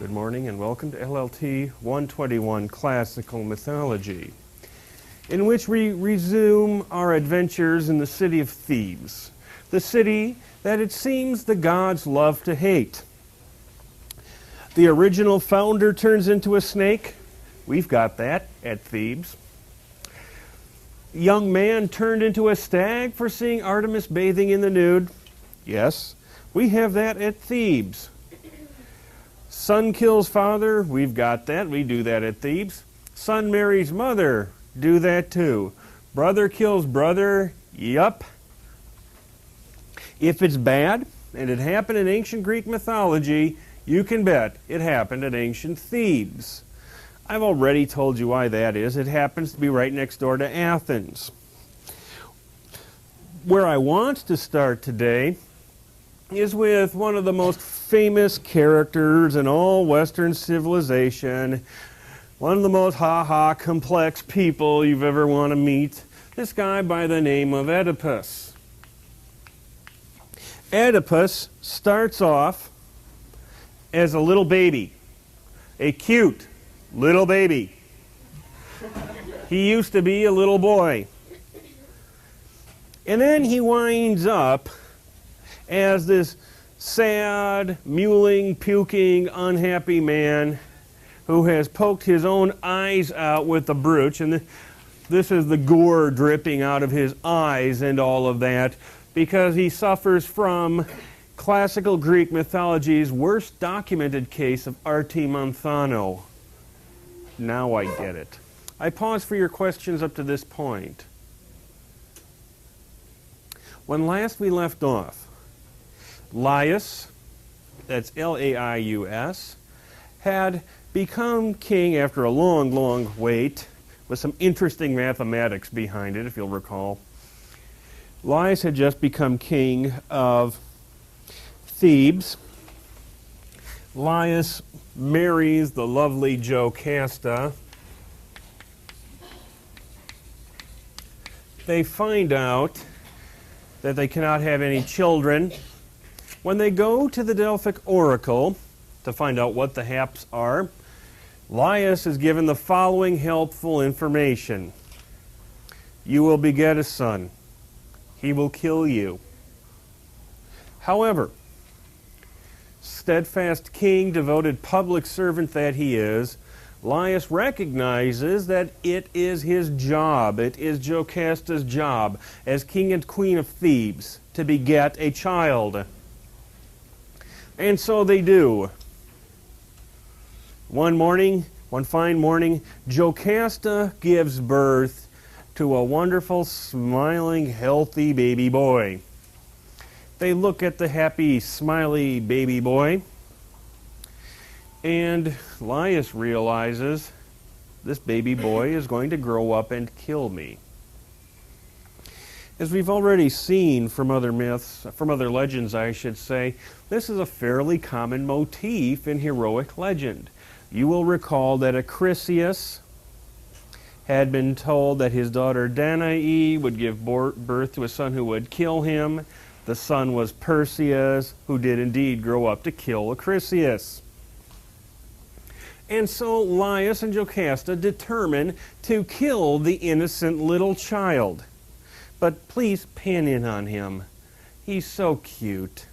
Good morning and welcome to LLT 121 Classical Mythology, in which we resume our adventures in the city of Thebes, the city that it seems the gods love to hate. The original founder turns into a snake. We've got that at Thebes. Young man turned into a stag for seeing Artemis bathing in the nude. Yes, we have that at Thebes. Son kills father. We've got that. We do that at Thebes. Son marries mother. Do that too. Brother kills brother. Yup. If it's bad, and it happened in ancient Greek mythology, you can bet it happened at ancient Thebes. I've already told you why that is. It happens to be right next door to Athens. Where I want to start today is with one of the most famous characters in all Western civilization, one of the most complex people you've ever want to meet, this guy by the name of Oedipus. Oedipus starts off as a little baby, a cute little baby. He used to be a little boy. And then he winds up as this sad, mewling, puking, unhappy man who has poked his own eyes out with a brooch. And this is the gore dripping out of his eyes and all of that, because he suffers from classical Greek mythology's worst documented case of artimonthano. Now I get it. I pause for your questions up to this point. When last we left off, Laius, that's L-A-I-U-S, had become king after a long, long wait, with some interesting mathematics behind it, if you'll recall. Laius had just become king of Thebes. Laius marries the lovely Jocasta. They find out that they cannot have any children. When they go to the Delphic oracle to find out what the haps are, Laius is given the following helpful information. You will beget a son. He will kill you. However, steadfast king, devoted public servant that he is, Laius recognizes that it is his job, it is Jocasta's job as king and queen of Thebes to beget a child. And so they do. One fine morning, Jocasta gives birth to a wonderful, smiling, healthy baby boy. They look at the happy, smiley baby boy, and Laius realizes this baby boy is going to grow up and kill me. As we've already seen from other myths, from other legends I should say, this is a fairly common motif in heroic legend. You will recall that Tiresias had been told that his daughter Danae would give birth to a son who would kill him. The son was Perseus, who did indeed grow up to kill Tiresias. And so Laius and Jocasta determine to kill the innocent little child. But please pan in on him. He's so cute.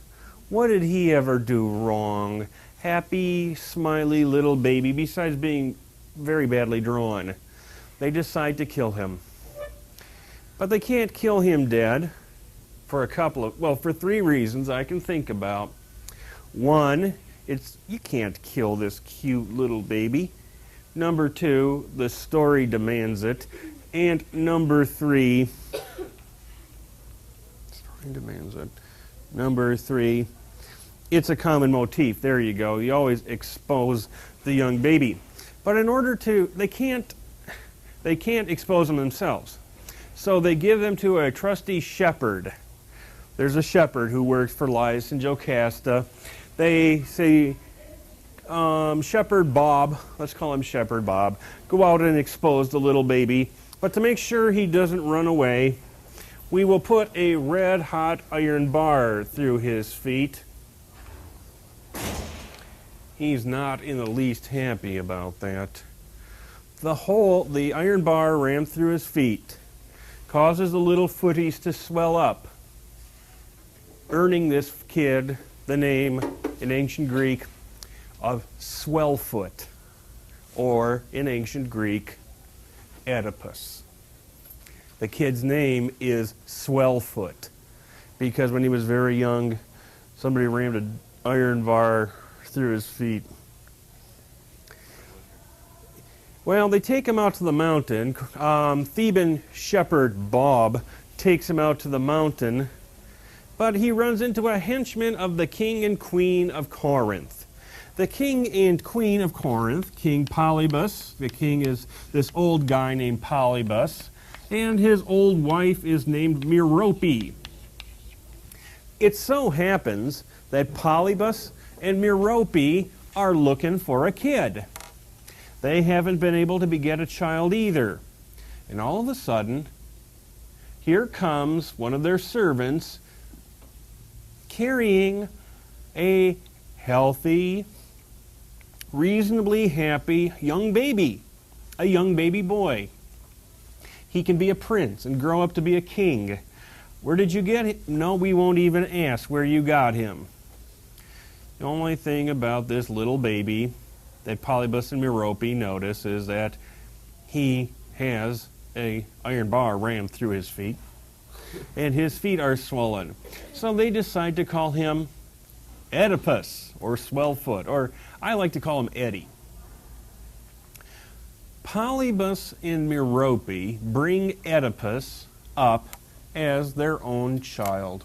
What did he ever do wrong? Happy, smiley little baby, besides being very badly drawn. They decide to kill him. But they can't kill him dead for for three reasons I can think about. One, you can't kill this cute little baby. Number two, the story demands it. And number three, it's a common motif. There you go. You always expose the young baby. But in order to, they can't expose them themselves. So they give them to a trusty shepherd. There's a shepherd who works for Laius and Jocasta. They say, Shepherd Bob, let's call him Shepherd Bob, go out and expose the little baby. But to make sure he doesn't run away, we will put a red-hot iron bar through his feet. He's not in the least happy about that. The iron bar rammed through his feet, causes the little footies to swell up, earning this kid the name in ancient Greek of Swellfoot, or in ancient Greek, Oedipus. The kid's name is Swellfoot because when he was very young, somebody rammed an iron bar through his feet. Well, they take him out to the mountain. Theban shepherd Bob takes him out to the mountain, but he runs into a henchman of the king and queen of Corinth. The king and queen of Corinth, King Polybus, the king is this old guy named Polybus, and his old wife is named Merope. It so happens that Polybus and Merope are looking for a kid. They haven't been able to beget a child either. And all of a sudden, here comes one of their servants carrying a healthy, reasonably happy young baby, a young baby boy. He can be a prince and grow up to be a king. Where did you get him? No, we won't even ask where you got him. The only thing about this little baby that Polybus and Merope notice is that he has an iron bar rammed through his feet, and his feet are swollen. So they decide to call him Oedipus, or Swellfoot, or I like to call him Eddie. Polybus and Merope bring Oedipus up as their own child.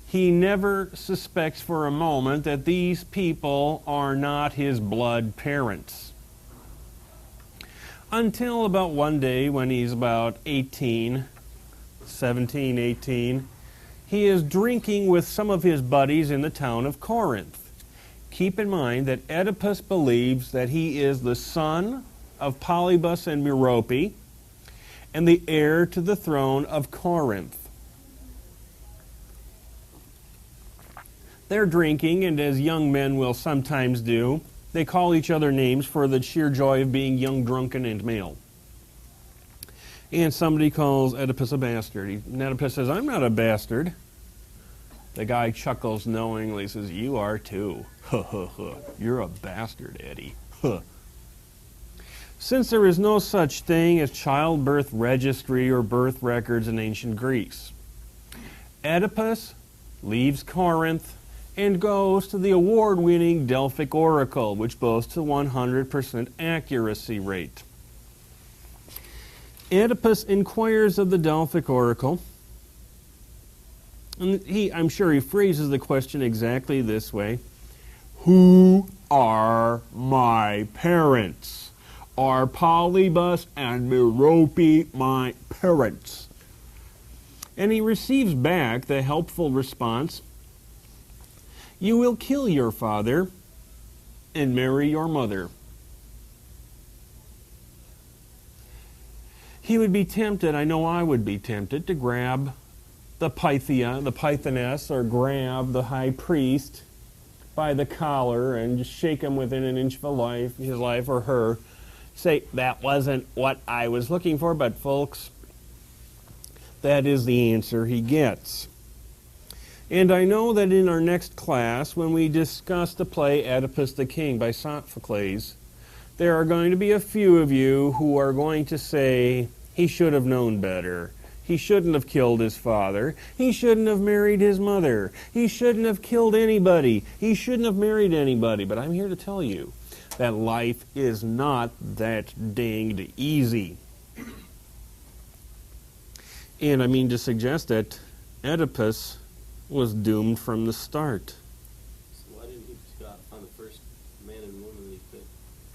He never suspects for a moment that these people are not his blood parents. Until about one day when he's about 17, 18, he is drinking with some of his buddies in the town of Corinth. Keep in mind that Oedipus believes that he is the son of Polybus and Merope and the heir to the throne of Corinth. They're drinking, and as young men will sometimes do, they call each other names for the sheer joy of being young, drunken, and male. And somebody calls Oedipus a bastard. And Oedipus says, "I'm not a bastard." The guy chuckles knowingly, says, "You are too. You're a bastard, Eddie." Since there is no such thing as childbirth registry or birth records in ancient Greece, Oedipus leaves Corinth and goes to the award-winning Delphic Oracle, which boasts a 100% accuracy rate. Oedipus inquires of the Delphic Oracle, and I'm sure he phrases the question exactly this way: "Who are my parents? Are Polybus and Merope my parents?" And he receives back the helpful response, "You will kill your father and marry your mother." He would be tempted, I know I would be tempted, to grab the Pythoness, or grab the high priest by the collar and just shake him within an inch of his life or her. Say, "That wasn't what I was looking for," but folks, that is the answer he gets. And I know that in our next class, when we discuss the play Oedipus the King by Sophocles, there are going to be a few of you who are going to say, he should have known better. He shouldn't have killed his father. He shouldn't have married his mother. He shouldn't have killed anybody. He shouldn't have married anybody. But I'm here to tell you that life is not that danged easy. And I mean to suggest that Oedipus was doomed from the start. So why didn't he just go out and find the first man and woman that he could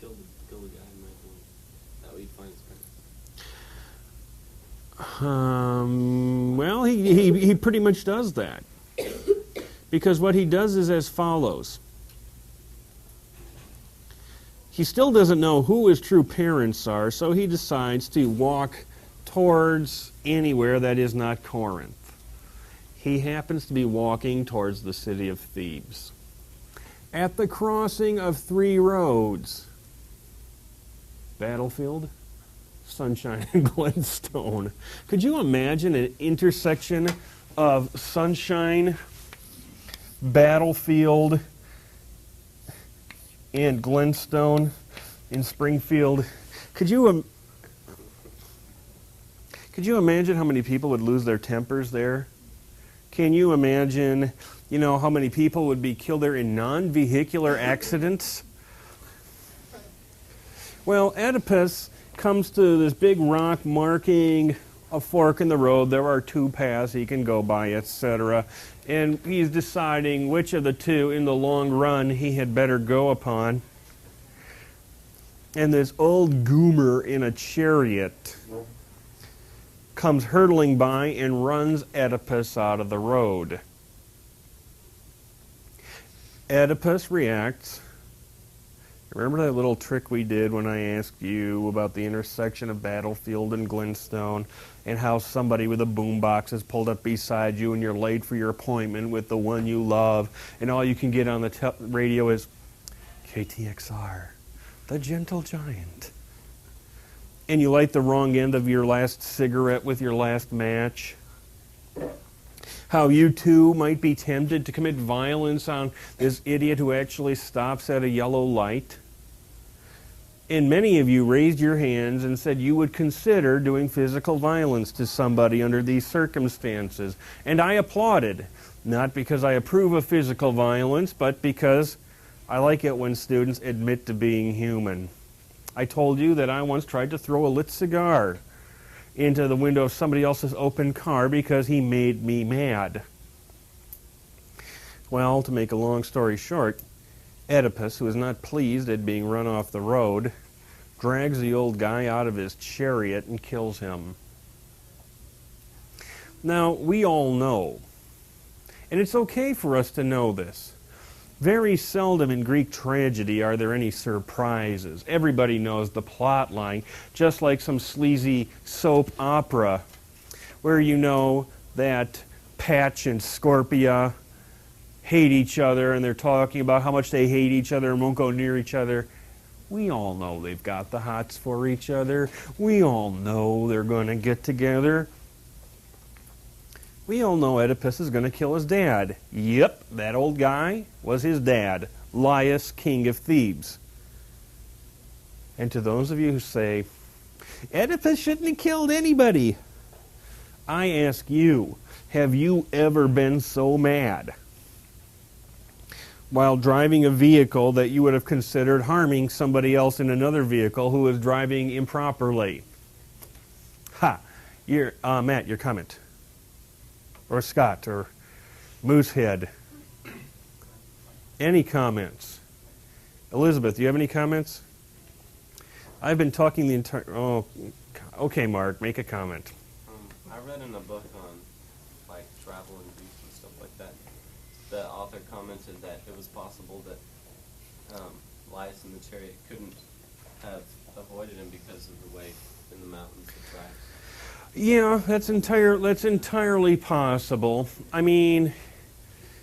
kill the guy and make one? That way he'd find his parents. Well, he pretty much does that. Because what he does is as follows. He still doesn't know who his true parents are, so he decides to walk towards anywhere that is not Corinth. He happens to be walking towards the city of Thebes. At the crossing of three roads. Battlefield, Sunshine, and Glenstone. Could you imagine an intersection of Sunshine, Battlefield, and Glenstone in Springfield? Could you imagine how many people would lose their tempers there? Can you imagine, how many people would be killed there in non-vehicular accidents? Well, Oedipus comes to this big rock marking a fork in the road. There are two paths he can go by, etc. And he's deciding which of the two in the long run he had better go upon. And this old goomer in a chariot comes hurtling by and runs Oedipus out of the road. Oedipus reacts. Remember that little trick we did when I asked you about the intersection of Battlefield and Glenstone and how somebody with a boombox is pulled up beside you and you're late for your appointment with the one you love and all you can get on the radio is KTXR, the gentle giant. And you light the wrong end of your last cigarette with your last match. How you too might be tempted to commit violence on this idiot who actually stops at a yellow light. And many of you raised your hands and said you would consider doing physical violence to somebody under these circumstances. And I applauded, not because I approve of physical violence, but because I like it when students admit to being human. I told you that I once tried to throw a lit cigar into the window of somebody else's open car because he made me mad. Well, to make a long story short, Oedipus, who is not pleased at being run off the road, drags the old guy out of his chariot and kills him. Now, we all know, and it's okay for us to know this, very seldom in Greek tragedy are there any surprises. Everybody knows the plot line, just like some sleazy soap opera, where you know that Patch and Scorpia hate each other and they're talking about how much they hate each other and won't go near each other. We all know they've got the hots for each other. We all know they're going to get together. We all know Oedipus is going to kill his dad. Yep, that old guy was his dad, Laius, king of Thebes. And to those of you who say, Oedipus shouldn't have killed anybody, I ask you, have you ever been so mad while driving a vehicle that you would have considered harming somebody else in another vehicle who was driving improperly? Matt, your comment. Or Scott, or Moosehead. Any comments? Elizabeth, do you have any comments? I've been talking the entire... Oh, okay, Mark, make a comment. I read in a book on travel and Greece and stuff like that. The author commented that it was possible that Laius in the chariot couldn't have avoided him because of the way in the mountains it tracks. Yeah, that's entirely possible. I mean,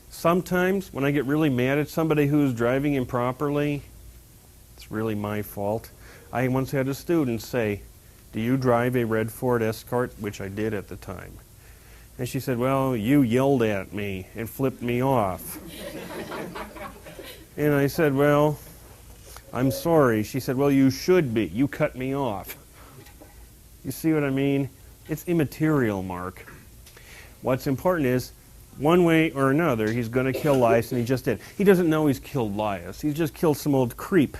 sometimes when I get really mad at somebody who's driving improperly, it's really my fault. I once had a student say, "Do you drive a red Ford Escort?" Which I did at the time. And she said, "Well, you yelled at me and flipped me off." And I said, "Well, I'm sorry." She said, "Well, you should be. You cut me off." You see what I mean? It's immaterial, Mark. What's important is, one way or another, he's going to kill Laius, and he just did. He doesn't know he's killed Laius. He's just killed some old creep.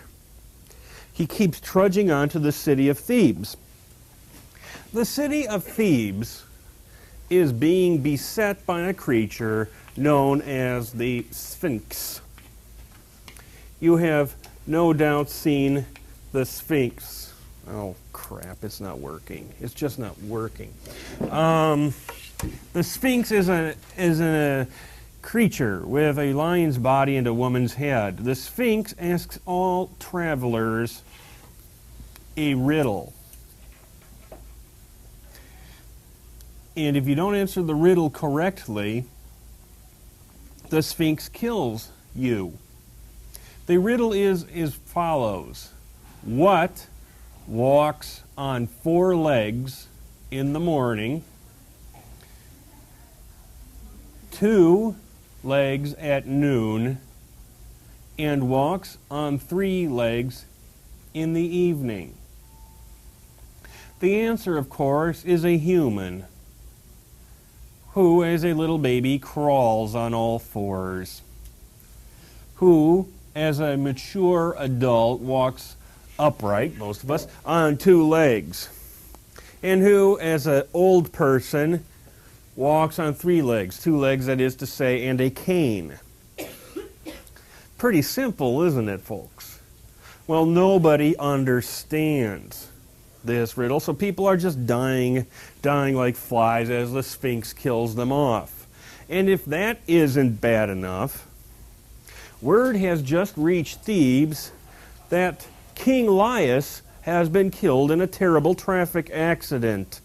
He keeps trudging on to the city of Thebes. The city of Thebes is being beset by a creature known as the Sphinx. You have no doubt seen the Sphinx. Oh, crap, it's not working. It's just not working. The Sphinx is a creature with a lion's body and a woman's head. The Sphinx asks all travelers a riddle. And if you don't answer the riddle correctly, the Sphinx kills you. The riddle is as follows. What walks on 4 legs in the morning, 2 legs at noon, and walks on 3 legs in the evening? The answer, of course, is a human who, as a little baby, crawls on all 4s, who, as a mature adult, walks upright, most of us, on 2 legs, and who, as an old person, walks on 3 legs, 2 legs, that is to say, and a cane. Pretty simple, isn't it, folks? Well, nobody understands this riddle, so people are just dying like flies as the Sphinx kills them off. And if that isn't bad enough, word has just reached Thebes that King Laius has been killed in a terrible traffic accident.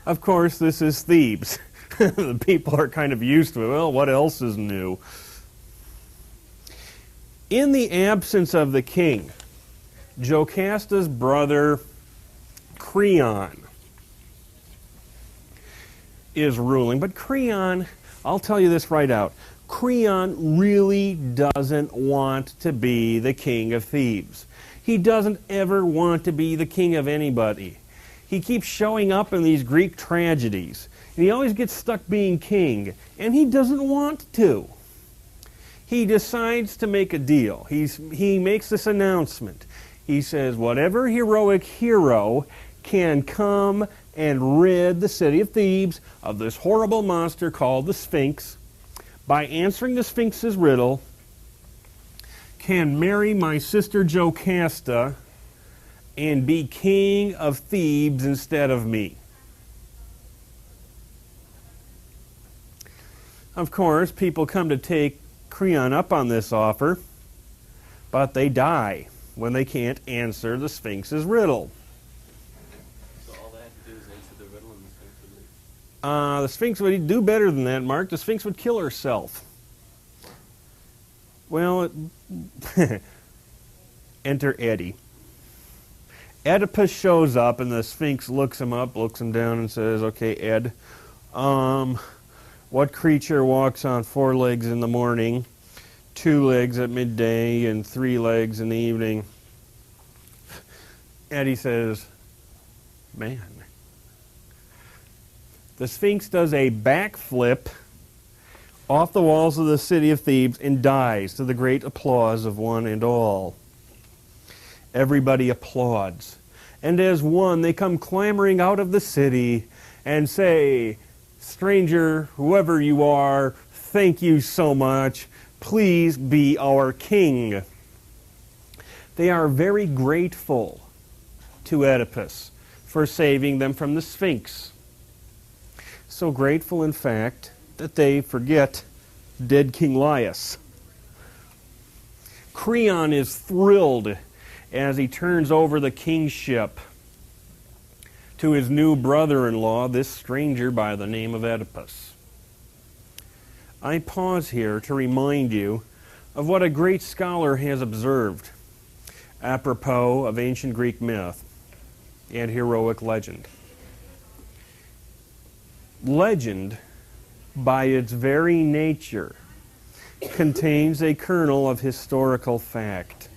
Of course, this is Thebes. The people are kind of used to it. Well, what else is new? In the absence of the king, Jocasta's brother Creon is ruling. But Creon, I'll tell you this right out, Creon really doesn't want to be the king of Thebes. He doesn't ever want to be the king of anybody. He keeps showing up in these Greek tragedies, and he always gets stuck being king, and he doesn't want to. He decides to make a deal. He makes this announcement. He says, whatever heroic hero can come and rid the city of Thebes of this horrible monster called the Sphinx, by answering the Sphinx's riddle, can marry my sister Jocasta and be king of Thebes instead of me. Of course, people come to take Creon up on this offer, but they die when they can't answer the Sphinx's riddle. So all they have to do is answer the riddle and the Sphinx would leave? The Sphinx would do better than that, Mark. The Sphinx would kill herself. Well, enter Eddie. Oedipus shows up, and the Sphinx looks him up, looks him down, and says, okay, Ed, what creature walks on 4 legs in the morning, 2 legs at midday, and 3 legs in the evening? Eddie says, man. The Sphinx does a backflip off the walls of the city of Thebes and dies to the great applause of one and all. Everybody applauds. And as one, they come clamoring out of the city and say, stranger, whoever you are, thank you so much. Please be our king. They are very grateful to Oedipus for saving them from the Sphinx. So grateful, in fact, that they forget dead King Laius. Creon is thrilled as he turns over the kingship to his new brother-in-law, this stranger by the name of Oedipus. I pause here to remind you of what a great scholar has observed apropos of ancient Greek myth and heroic legend. Legend, by its very nature, contains a kernel of historical fact.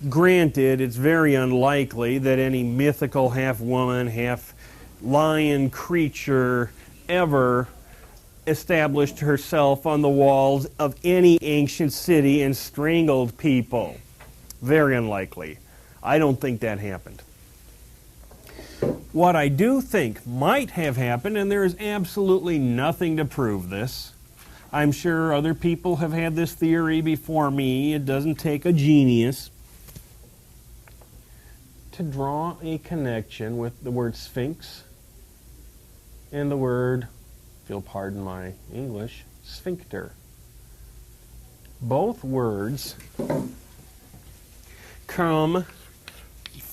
Granted, it's very unlikely that any mythical half-woman, half-lion creature ever established herself on the walls of any ancient city and strangled people. Very unlikely. I don't think that happened. What I do think might have happened, and there is absolutely nothing to prove this, I'm sure other people have had this theory before me, it doesn't take a genius to draw a connection with the word Sphinx and the word, if you'll pardon my English, sphincter. Both words come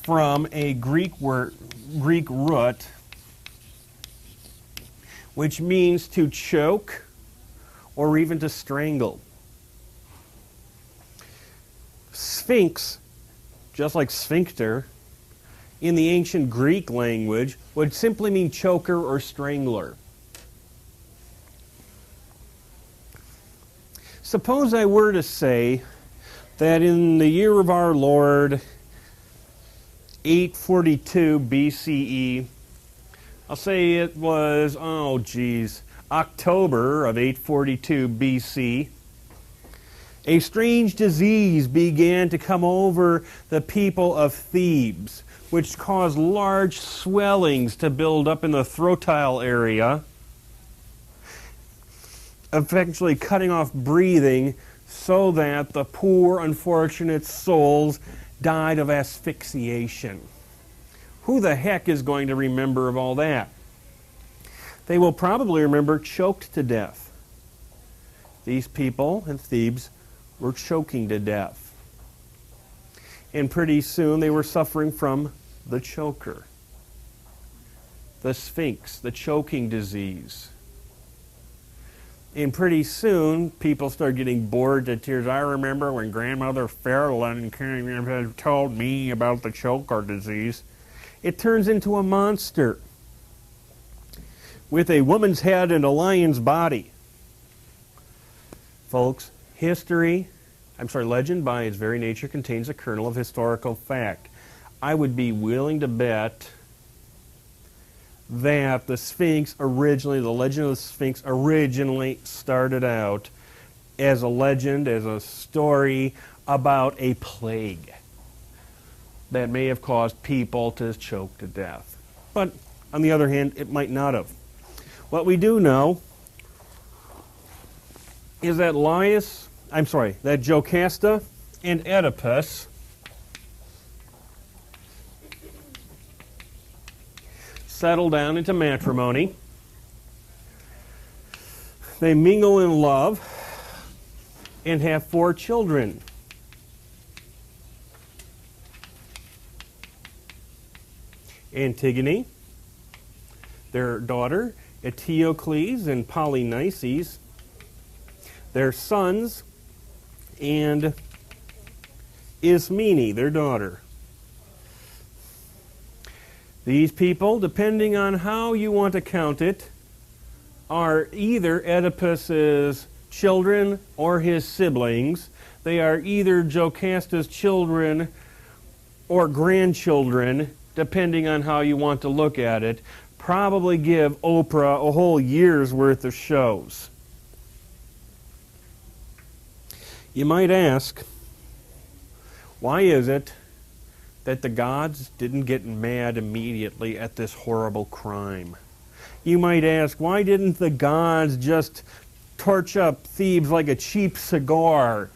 from a Greek root, which means to choke or even to strangle. Sphinx, just like sphincter, in the ancient Greek language, would simply mean choker or strangler. Suppose I were to say that in the year of our Lord, 842 BCE, I'll say it was, October of 842 BC, a strange disease began to come over the people of Thebes, which caused large swellings to build up in the throatile area, eventually cutting off breathing so that the poor, unfortunate souls died of asphyxiation. Who the heck is going to remember of all that? They will probably remember choked to death. These people in Thebes were choking to death. And pretty soon they were suffering from the choker, the sphinx, the choking disease. And pretty soon, people start getting bored to tears. I remember when Grandmother Fairland had told me about the choker disease. It turns into a monster with a woman's head and a lion's body. Folks, legend by its very nature contains a kernel of historical fact. I would be willing to bet that the legend of the Sphinx originally started out as a legend, as a story about a plague that may have caused people to choke to death. But on the other hand, it might not have. What we do know is that Jocasta and Oedipus settle down into matrimony. They mingle in love and have 4 children. Antigone, their daughter, Eteocles and Polynices, their sons, and Ismene, their daughter. These people, depending on how you want to count it, are either Oedipus's children or his siblings. They are either Jocasta's children or grandchildren, depending on how you want to look at it. Probably give Oprah a whole year's worth of shows. You might ask, why is it that the gods didn't get mad immediately at this horrible crime? You might ask, why didn't the gods just torch up Thebes like a cheap cigar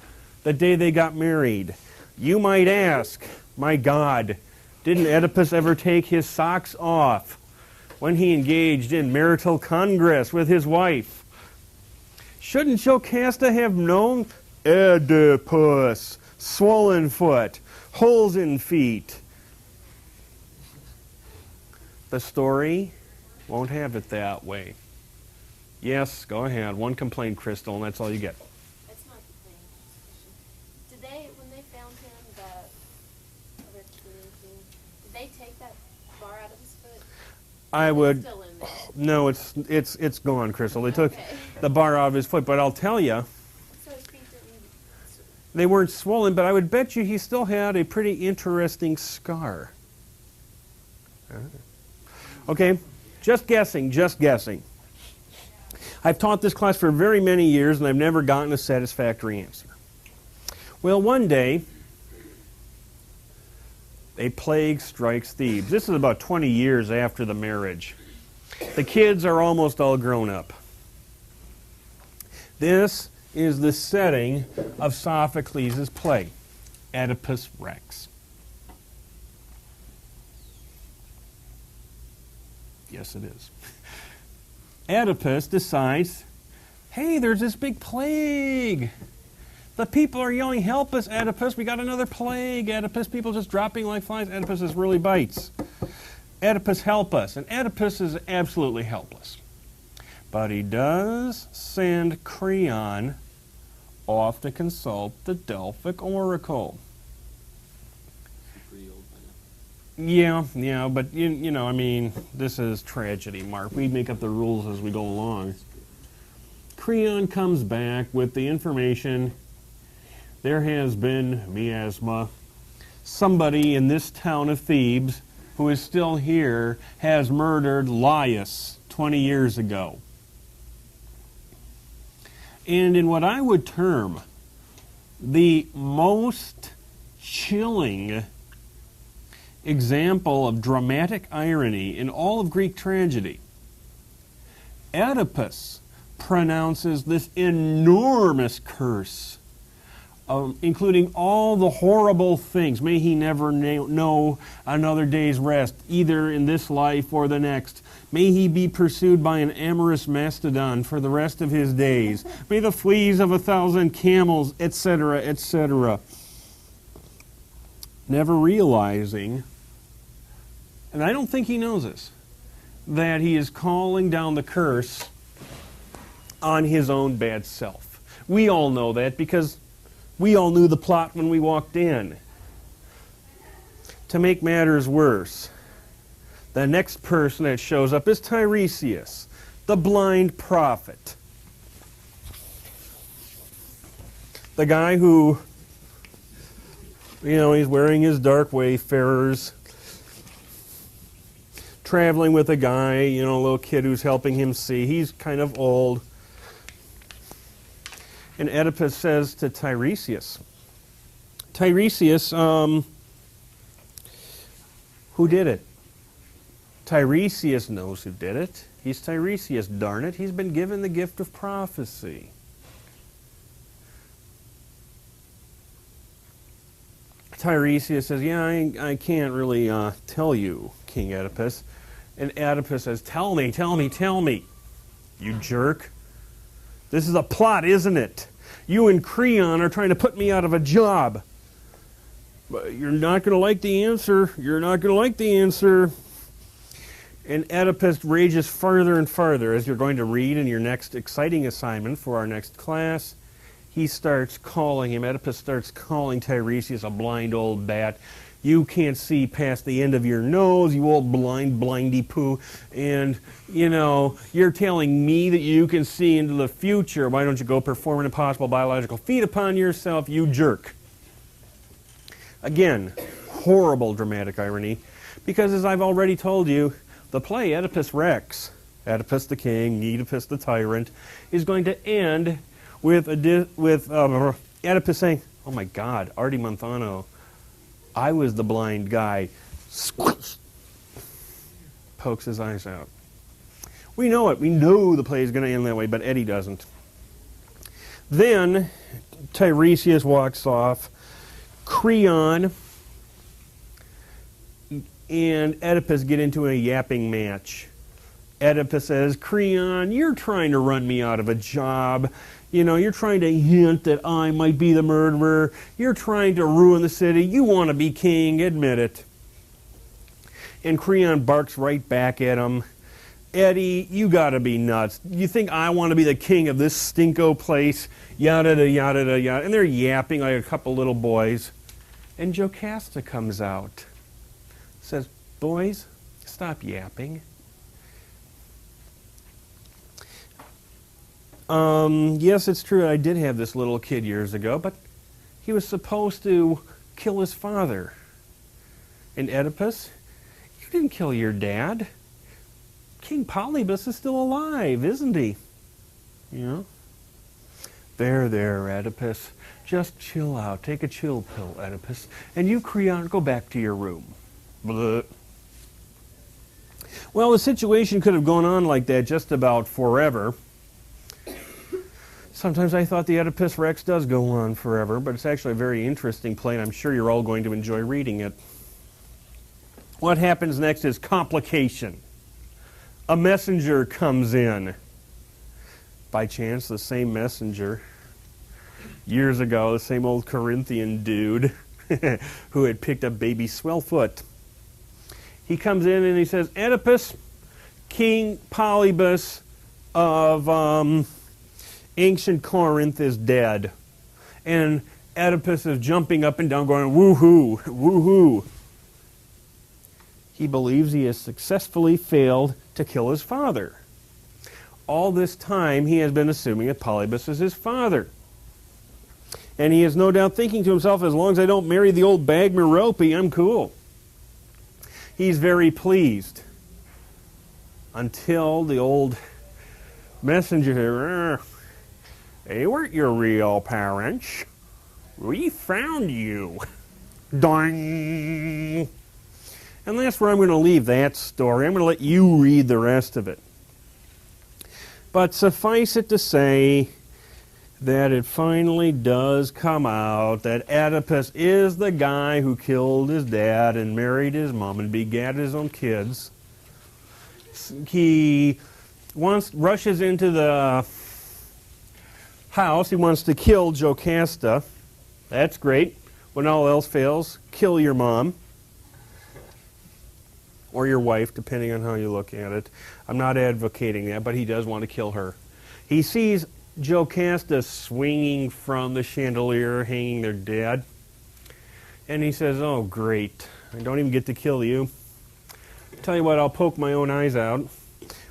the day they got married? You might ask, my God, didn't Oedipus ever take his socks off when he engaged in marital congress with his wife? Shouldn't Jocasta have known? Oedipus, swollen foot, holes in feet. The story won't have it that way. Yes, go ahead. One complaint, Crystal, and that's all you get. That's not the thing. Did they, when they found him, did they take that bar out of his foot? I would. Still in there? No, it's gone, Crystal. They took the bar out of his foot, but I'll tell you, So his feet didn't. they weren't swollen. But I would bet you he still had a pretty interesting scar. Okay, just guessing. I've taught this class for very many years, and I've never gotten a satisfactory answer. Well, one day, a plague strikes Thebes. This is about 20 years after the marriage. The kids are almost all grown up. This is the setting of Sophocles' play, Oedipus Rex. Yes, it is. Oedipus decides, hey, there's this big plague. The people are yelling, help us, Oedipus. We got another plague, Oedipus. People just dropping like flies. Oedipus is really bites. Oedipus, help us. And Oedipus is absolutely helpless. But he does send Creon off to consult the Delphic oracle. Pretty old by now. Yeah, but you know, I mean, this is tragedy, Mark. We make up the rules as we go along. Creon comes back with the information. There has been, miasma, somebody in this town of Thebes who is still here has murdered Laius 20 years ago. And in what I would term the most chilling example of dramatic irony in all of Greek tragedy, Oedipus pronounces this enormous curse, including all the horrible things. May he never know another day's rest, either in this life or the next. May he be pursued by an amorous mastodon for the rest of his days. May the fleas of 1,000 camels, etc., etc. Never realizing, and I don't think he knows this, that he is calling down the curse on his own bad self. We all know that because we all knew the plot when we walked in. To make matters worse, the next person that shows up is Tiresias, the blind prophet. The guy who, you know, he's wearing his dark wayfarers, traveling with a guy, you know, a little kid who's helping him see. He's kind of old. And Oedipus says to Tiresias, who did it? Tiresias knows who did it. He's Tiresias, darn it. He's been given the gift of prophecy. Tiresias says, yeah, I can't really tell you, King Oedipus. And Oedipus says, tell me, you jerk. This is a plot, isn't it? You and Creon are trying to put me out of a job. But you're not going to like the answer. You're not going to like the answer. And Oedipus rages farther and farther, as you're going to read in your next exciting assignment for our next class. He starts calling him, Oedipus starts calling Tiresias a blind old bat. You can't see past the end of your nose, you old blindy poo. And, you know, you're telling me that you can see into the future. Why don't you go perform an impossible biological feat upon yourself, you jerk? Again, horrible dramatic irony. Because as I've already told you, the play Oedipus Rex, Oedipus the king, Oedipus the tyrant, is going to end with Oedipus saying, oh my God, Artie Monthano, I was the blind guy. Squish! Pokes his eyes out. We know it. We know the play is going to end that way, but Eddie doesn't. Then Tiresias walks off. Creon and Oedipus get into a yapping match. Oedipus says, Creon, you're trying to run me out of a job. You know, you're trying to hint that I might be the murderer. You're trying to ruin the city. You want to be king. Admit it. And Creon barks right back at him. Eddie, you got to be nuts. You think I want to be the king of this stinko place? Yada, yada, yada. And they're yapping like a couple little boys. And Jocasta comes out. Says, boys, stop yapping. Yes, it's true, I did have this little kid years ago, but he was supposed to kill his father. And Oedipus, you didn't kill your dad. King Polynices is still alive, isn't he? You know? There, Oedipus. Just chill out. Take a chill pill, Oedipus. And you, Creon, go back to your room. Blah. Well, the situation could have gone on like that just about forever. Sometimes I thought the Oedipus Rex does go on forever, but it's actually a very interesting play, and I'm sure you're all going to enjoy reading it. What happens next is complication. A messenger comes in. By chance, the same messenger. Years ago, the same old Corinthian dude who had picked up baby Swellfoot. He comes in and he says, Oedipus, King Polybus of ancient Corinth is dead. And Oedipus is jumping up and down going, woo-hoo, woo-hoo. He believes he has successfully failed to kill his father. All this time he has been assuming that Polynices is his father. And he is no doubt thinking to himself, as long as I don't marry the old bag Merope, I'm cool. He's very pleased. Until the old messenger, they weren't your real parents. We found you. Ding! And that's where I'm going to leave that story. I'm going to let you read the rest of it. But suffice it to say that it finally does come out that Oedipus is the guy who killed his dad and married his mom and begat his own kids. He rushes into the house. He wants to kill Jocasta. That's great. When all else fails, kill your mom. Or your wife, depending on how you look at it. I'm not advocating that, but he does want to kill her. He sees Jocasta swinging from the chandelier, hanging their dad. And he says, oh, great. I don't even get to kill you. Tell you what, I'll poke my own eyes out.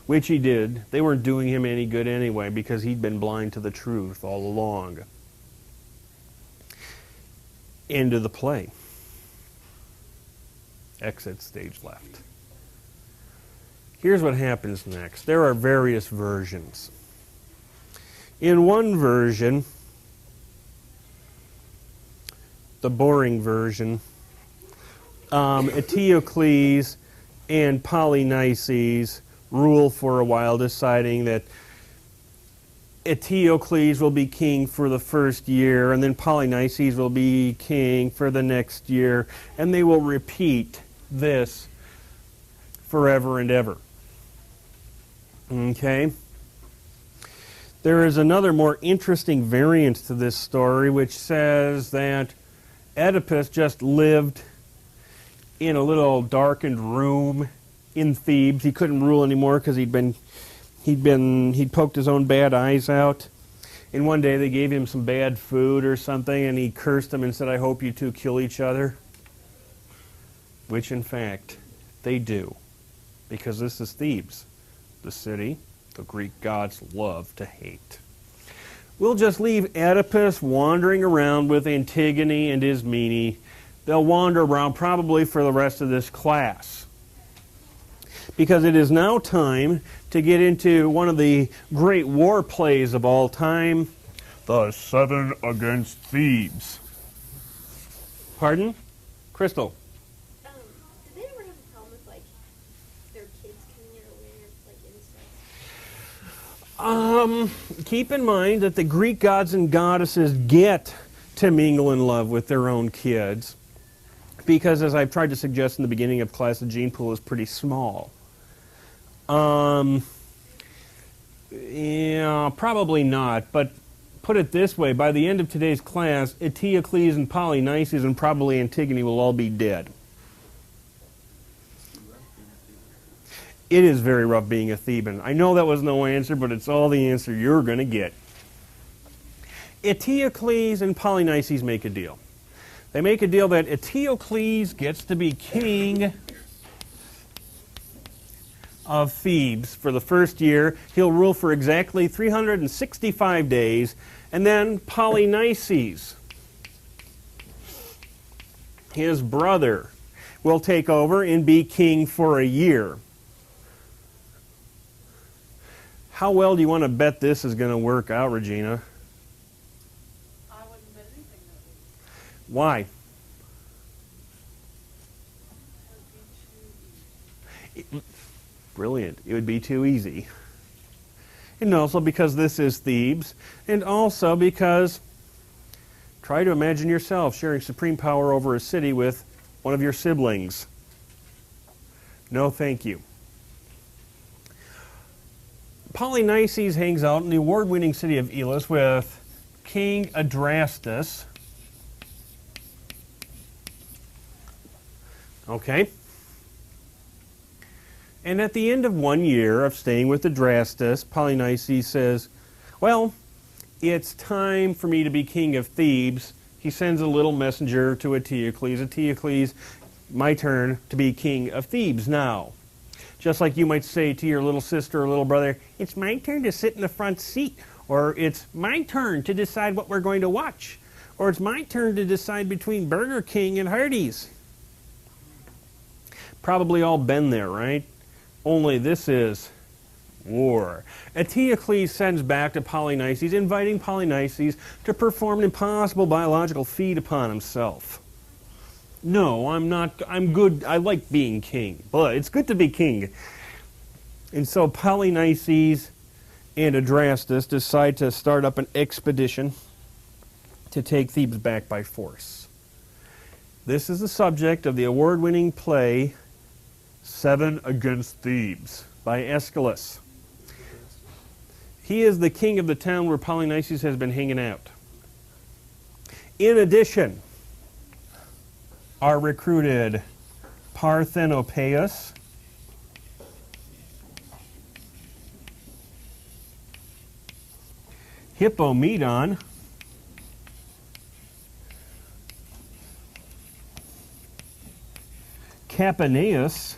Which he did. They weren't doing him any good anyway, because he'd been blind to the truth all along. End of the play. Exit stage left. Here's what happens next. There are various versions. In one version, the boring version, Eteocles and Polynices rule for a while, deciding that Eteocles will be king for the first year, and then Polynices will be king for the next year, and they will repeat this forever and ever. Okay? There is another more interesting variant to this story, which says that Oedipus just lived in a little darkened room in Thebes. He couldn't rule anymore because he'd poked his own bad eyes out. And one day they gave him some bad food or something, and he cursed them and said, I hope you two kill each other. Which, in fact, they do. Because this is Thebes, the city the Greek gods love to hate. We'll just leave Oedipus wandering around with Antigone and Ismene. They'll wander around probably for the rest of this class. Because it is now time to get into one of the great war plays of all time, The Seven Against Thebes. Pardon? Crystal. Did they ever have a problem with, like, their kids coming in aware of, like, incest? Keep in mind that the Greek gods and goddesses get to mingle in love with their own kids. Because, as I've tried to suggest in the beginning of class, the gene pool is pretty small. Yeah, probably not. But put it this way, by the end of today's class, Eteocles and Polynices and probably Antigone will all be dead. It is very rough being a Theban. I know that was no answer, but it's all the answer you're going to get. Eteocles and Polynices make a deal. They make a deal that Eteocles gets to be king of Thebes for the first year. He'll rule for exactly 365 days. And then Polynices, his brother, will take over and be king for a year. How well do you want to bet this is going to work out, Regina? I wouldn't bet anything that would. Why? Brilliant. It would be too easy. And also because this is Thebes, and also because try to imagine yourself sharing supreme power over a city with one of your siblings. No, thank you. Polynices hangs out in the award-winning city of Elis with King Adrastus. Okay. And at the end of 1 year of staying with Adrastus, Polynices says, well, it's time for me to be king of Thebes. He sends a little messenger to Eteocles. Eteocles, my turn to be king of Thebes now. Just like you might say to your little sister or little brother, it's my turn to sit in the front seat. Or it's my turn to decide what we're going to watch. Or it's my turn to decide between Burger King and Hardee's. Probably all been there, right? Only this is war. Eteocles sends back to Polynices, inviting Polynices to perform an impossible biological feat upon himself. No, I'm not. I'm good. I like being king, but it's good to be king. And so Polynices and Adrastus decide to start up an expedition to take Thebes back by force. This is the subject of the award-winning play 7 Against Thebes by Aeschylus. He is the king of the town where Polynices has been hanging out. In addition, are recruited Parthenopaeus, Hippomedon, Capaneus,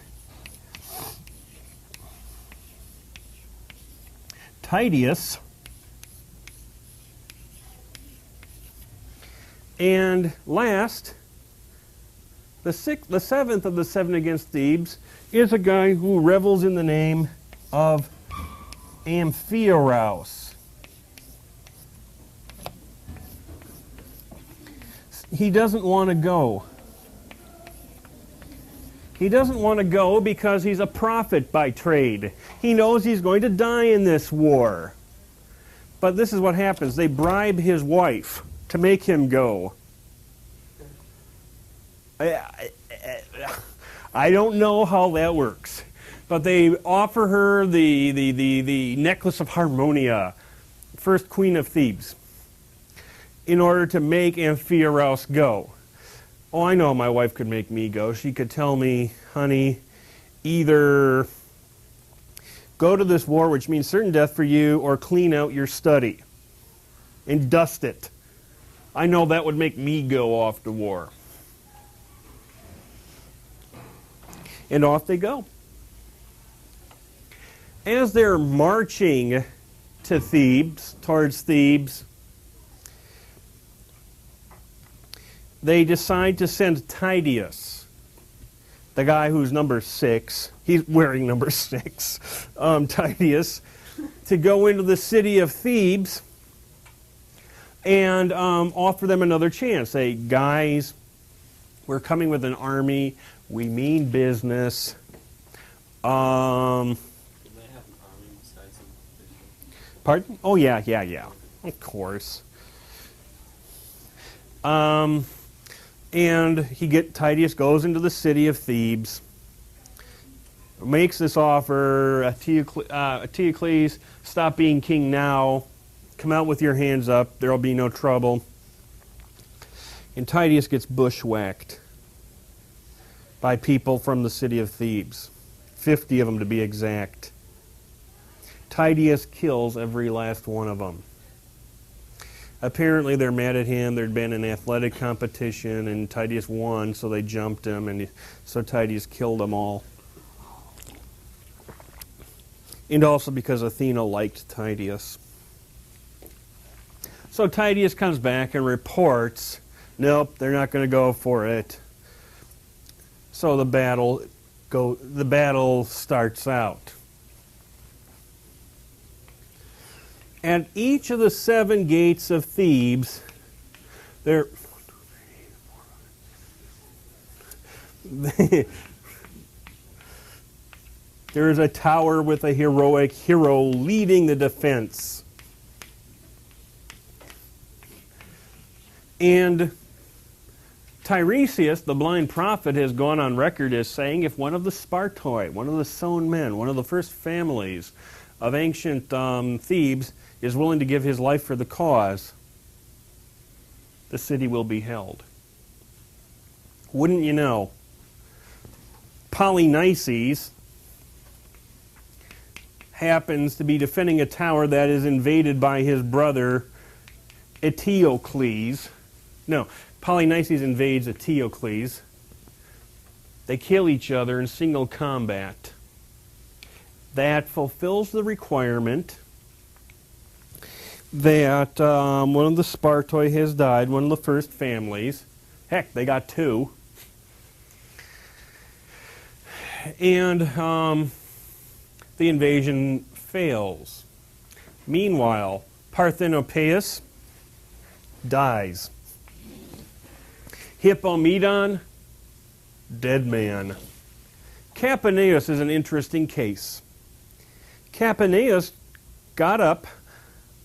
Tydeus, and last, the seventh of the 7 against Thebes is a guy who revels in the name of Amphiaraus. He doesn't want to go. He doesn't want to go because he's a prophet by trade. He knows he's going to die in this war. But this is what happens. They bribe his wife to make him go. I don't know how that works. But they offer her the necklace of Harmonia, first queen of Thebes, in order to make Amphiaraus go. Oh, I know my wife could make me go. She could tell me, honey, either go to this war, which means certain death for you, or clean out your study and dust it. I know that would make me go off to war. And off they go. As they're marching to Thebes, towards Thebes, they decide to send Tydeus, the guy who's number 6, he's wearing number 6, Tydeus, to go into the city of Thebes and offer them another chance. Say, guys, we're coming with an army, we mean business. Do they have an army besides them? Pardon? Oh, yeah. Of course. And Tydeus goes into the city of Thebes, makes this offer, Eteocles, stop being king now, come out with your hands up, there'll be no trouble. And Tydeus gets bushwhacked by people from the city of Thebes, 50 of them to be exact. Tydeus kills every last one of them. Apparently they're mad at him. There'd been an athletic competition and Tydeus won, so they jumped him, and so Tydeus killed them all. And also because Athena liked Tydeus. So Tydeus comes back and reports, nope, they're not going to go for it. So the battle starts out. At each of the 7 gates of Thebes, there is a tower with a heroic hero leading the defense. And Tiresias, the blind prophet, has gone on record as saying if one of the Spartoi, one of the sown men, one of the first families of ancient Thebes, is willing to give his life for the cause, the city will be held. Wouldn't you know, Polynices happens to be defending a tower that is invaded by his brother Eteocles. No, Polynices invades Eteocles. They kill each other in single combat. That fulfills the requirement that one of the Spartoi has died, one of the first families. Heck, they got two. And the invasion fails. Meanwhile, Parthenopaeus dies. Hippomedon, dead man. Capaneus is an interesting case. Capaneus got up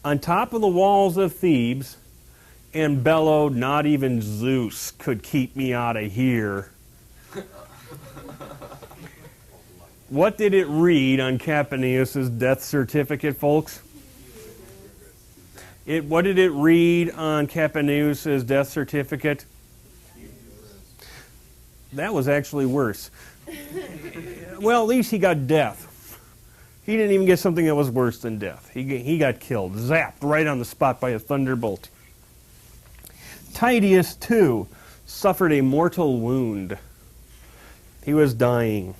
on top of the walls of Thebes and bellowed, "Not even Zeus could keep me out of here." What did it read on Capaneus' death certificate, folks? What did it read on Capaneus' death certificate? That was actually worse. Well, at least he got death. He didn't even get something that was worse than death. He got killed, zapped right on the spot by a thunderbolt. Tydeus, too, suffered a mortal wound. He was dying.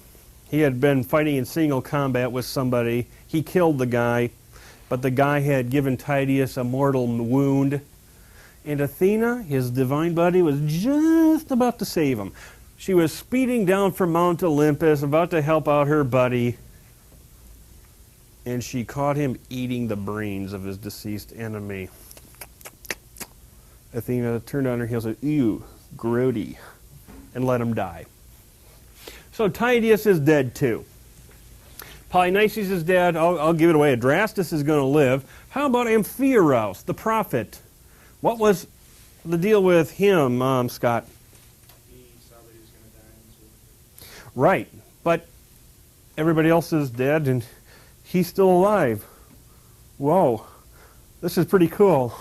He had been fighting in single combat with somebody. He killed the guy, but the guy had given Tydeus a mortal wound. And Athena, his divine buddy, was just about to save him. She was speeding down from Mount Olympus, about to help out her buddy, and she caught him eating the brains of his deceased enemy. Athena turned on her heel and said, "Ew, grody," and let him die. So Tydeus is dead too. Polynices is dead. I'll give it away. Adrastus is going to live. How about Amphiaraus, the prophet? What was the deal with him, Scott? He saw that he was going to die. And so Right, but everybody else is dead and he's still alive. Whoa, this is pretty cool.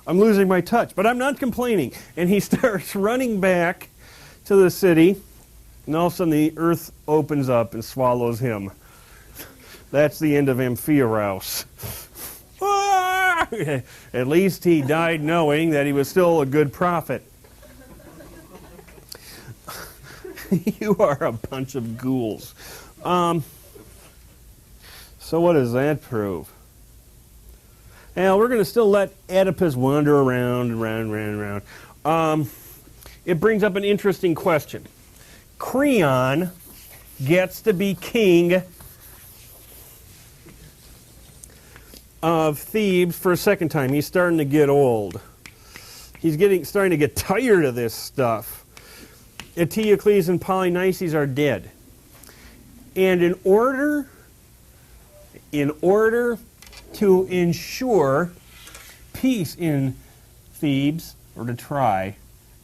I'm losing my touch, but I'm not complaining. And he starts running back to the city, and all of a sudden the earth opens up and swallows him. That's the end of Amphiaraus. At least he died knowing that he was still a good prophet. You are a bunch of ghouls. So what does that prove? Now, we're going to still let Oedipus wander around. It brings up an interesting question. Creon gets to be king of Thebes for a second time. He's starting to get old. He's starting to get tired of this stuff. Eteocles and Polynices are dead. And in order to ensure peace in Thebes, or to try,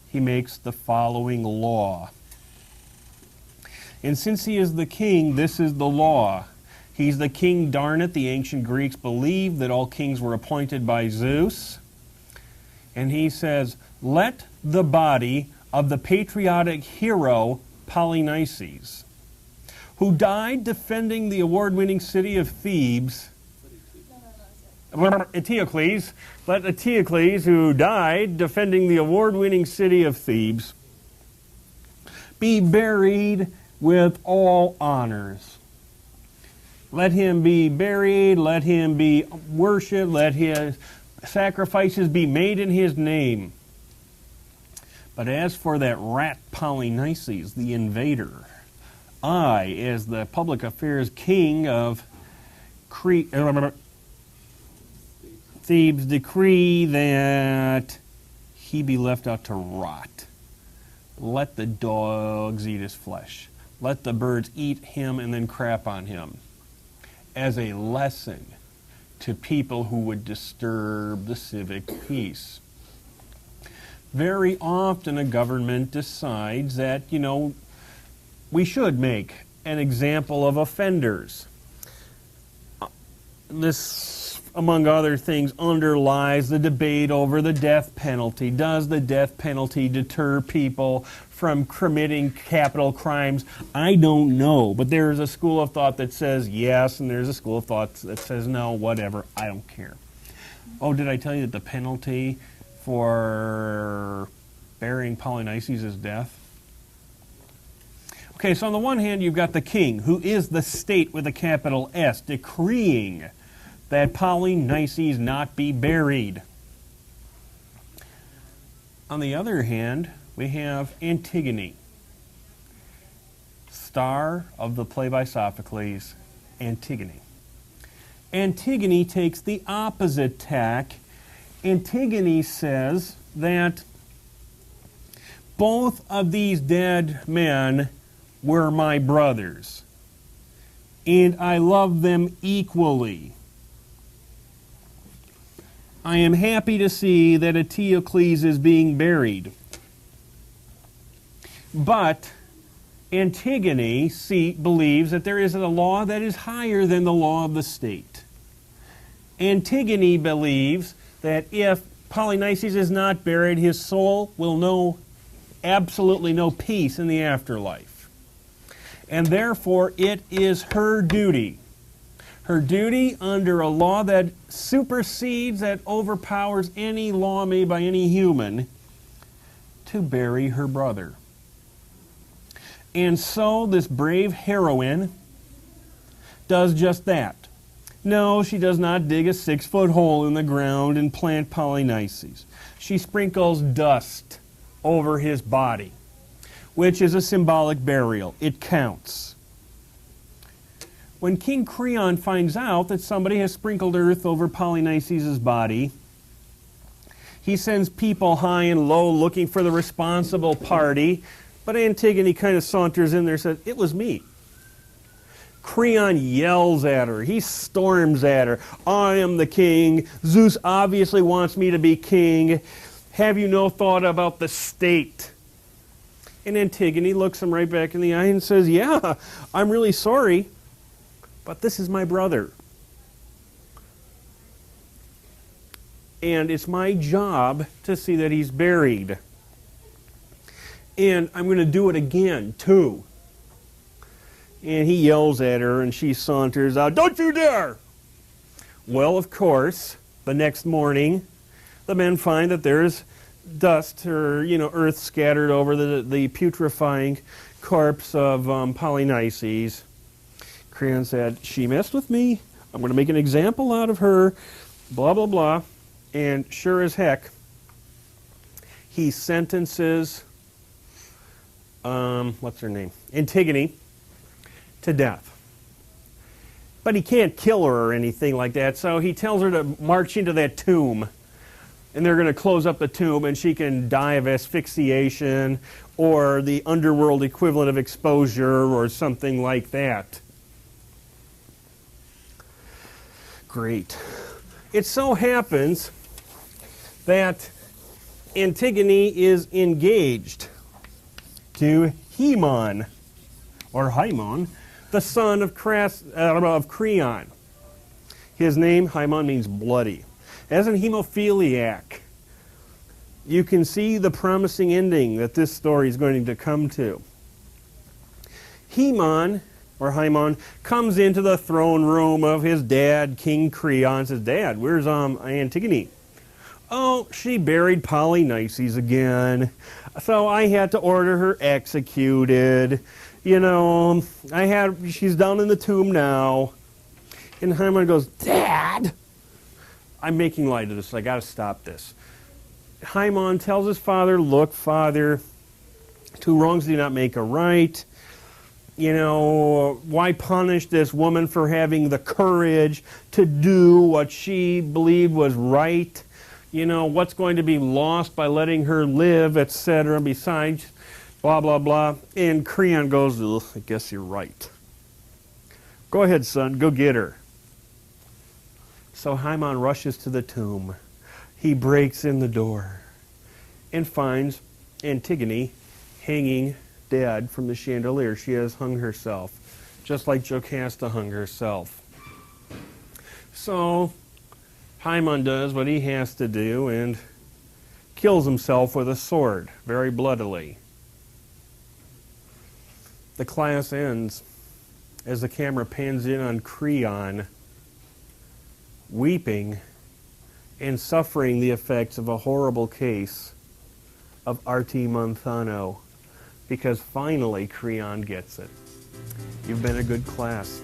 he makes the following law. And since he is the king, this is the law. He's the king, darn it. The ancient Greeks believed that all kings were appointed by Zeus. And he says, let the body of the patriotic hero Polynices, who died defending the award-winning city of Thebes, Eteocles, let Eteocles, who died defending the award-winning city of Thebes, be buried with all honors. Let him be buried, let him be worshipped, let his sacrifices be made in his name. But as for that rat Polynices, the invader, I, as the public affairs king of Thebes, decree that he be left out to rot. Let the dogs eat his flesh. Let the birds eat him and then crap on him, as a lesson to people who would disturb the civic peace. Very often a government decides that, we should make an example of offenders. This among other things, underlies the debate over the death penalty. Does the death penalty deter people from committing capital crimes? I don't know, but there's a school of thought that says yes, and there's a school of thought that says no, whatever, I don't care. Oh, did I tell you that the penalty for burying Polynices is death? Okay, so on the one hand, you've got the king, who is the state with a capital S, decreeing that Polynices not be buried. On the other hand, we have Antigone, star of the play by Sophocles, Antigone. Antigone takes the opposite tack. Antigone says that both of these dead men were my brothers, and I love them equally. I am happy to see that Eteocles is being buried. But Antigone believes that there is a law that is higher than the law of the state. Antigone believes that if Polynices is not buried, his soul will know absolutely no peace in the afterlife. And therefore, it is her duty under a law that supersedes, that overpowers any law made by any human, to bury her brother. And so this brave heroine does just that. No, she does not dig a 6-foot hole in the ground and plant Polynices. She sprinkles dust over his body, which is a symbolic burial. It counts. When King Creon finds out that somebody has sprinkled earth over Polynices' body, he sends people high and low looking for the responsible party, but Antigone kind of saunters in there and says, "It was me." Creon yells at her. He storms at her. "I am the king. Zeus obviously wants me to be king. Have you no thought about the state?" And Antigone looks him right back in the eye and says, "Yeah, I'm really sorry, but this is my brother. And it's my job to see that he's buried. And I'm going to do it again, too." And he yells at her, and she saunters out, "Don't you dare!" Well, of course, the next morning, the men find that there's dust or, earth scattered over the putrefying corpse of Polynices. Creon said, "She messed with me. I'm going to make an example out of her," blah, blah, blah. And sure as heck, he sentences, Antigone, to death. But he can't kill her or anything like that, so he tells her to march into that tomb. And they're going to close up the tomb, and she can die of asphyxiation or the underworld equivalent of exposure or something like that. Great. It so happens that Antigone is engaged to Haemon, the son of Creon. His name, Haemon, means bloody. As an hemophiliac, you can see the promising ending that this story is going to come to. Haemon comes into the throne room of his dad, King Creon, and says, "Dad, where's Antigone?" "Oh, she buried Polynices again, so I had to order her executed. She's down in the tomb now." And Haemon goes, "Dad!" I'm making light of this, so I got to stop this. Haemon tells his father, "Look, father, 2 wrongs do not make a right. Why punish this woman for having the courage to do what she believed was right? What's going to be lost by letting her live, etc. Besides, blah, blah, blah." And Creon goes, "I guess you're right. Go ahead, son, go get her." So Haemon rushes to the tomb. He breaks in the door and finds Antigone hanging dead from the chandelier. She has hung herself, just like Jocasta hung herself. So Haemon does what he has to do and kills himself with a sword, very bloodily. The class ends as the camera pans in on Creon, weeping and suffering the effects of a horrible case of Arti Monthano, because finally Creon gets it. You've been a good class.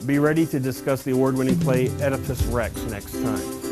Be ready to discuss the award-winning play Oedipus Rex next time.